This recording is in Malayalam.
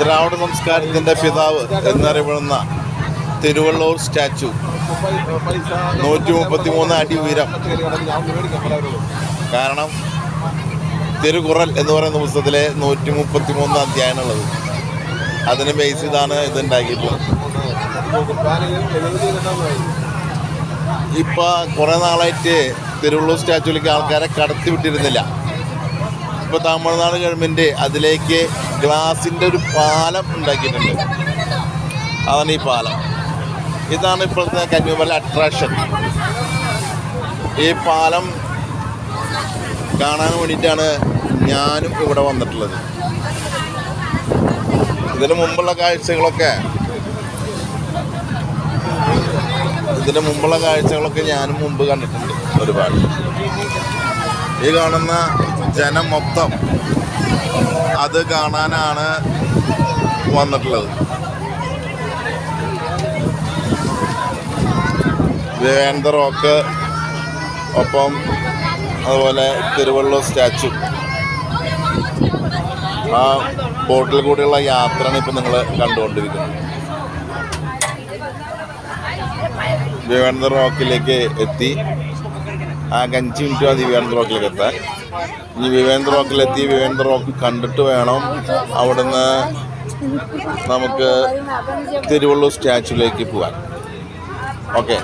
ദ്രാവിഡ സംസ്കാരത്തിൻ്റെ പിതാവ് എന്നറിയപ്പെടുന്ന തിരുവള്ളൂർ സ്റ്റാച്ചു 133 അടി ഉയരം. കാരണം തിരുകുറൽ എന്ന് പറയുന്ന പുസ്തകത്തിലെ 133 അധ്യായമുള്ളത്. അതിന് ബേസ് ചെയ്താണ് ഇതുണ്ടാക്കിയിട്ടുള്ളത്. ഇപ്പം കുറേ നാളായിട്ട് തിരുവള്ളൂർ സ്റ്റാച്ചുവിലേക്ക് ആൾക്കാരെ കടത്തി വിട്ടിരുന്നില്ല. ഇപ്പോൾ തമിഴ്നാട് ഗവൺമെൻറ് അതിലേക്ക് ഗ്ലാസിൻ്റെ ഒരു പാലം ഉണ്ടാക്കിയിട്ടുണ്ട്. അതാണ് ഈ പാലം. ഇതാണ് ഇപ്പോഴത്തെ കന്യാകുമാരി അട്രാക്ഷൻ. ഈ പാലം കാണാൻ വേണ്ടിയിട്ടാണ് ഞാനും ഇവിടെ വന്നിട്ടുള്ളത്. ഇതിന് മുമ്പുള്ള കാഴ്ചകളൊക്കെ ഞാനും മുമ്പ് കണ്ടിട്ടുണ്ട് ഒരുപാട്. ഈ കാണുന്ന ജനം മൊത്തം അത് കാണാനാണ് വന്നിട്ടുള്ളത്. വിവേകാനന്ദ റോക്ക്, ഒപ്പം അതുപോലെ തിരുവള്ളൂർ സ്റ്റാച്ചു. ആ ബോട്ടിൽ കൂടിയുള്ള യാത്രയാണ് ഇപ്പം നിങ്ങൾ കണ്ടുകൊണ്ടിരിക്കുന്നത്. വിവേകാനന്ദ റോക്കിലേക്ക് എത്തി. ആ 5 മിനിറ്റ് മതി വിവേകാനന്ദ റോക്കിലേക്ക് എത്താൻ. ഇനി വിവേകാനന്ദ റോക്കിലെത്തി വിവേകാനന്ദ റോക്ക് കണ്ടിട്ട് വേണം അവിടുന്ന് നമുക്ക് തിരുവള്ളൂർ സ്റ്റാച്ചുവിലേക്ക് പോകാൻ. ഓക്കെ.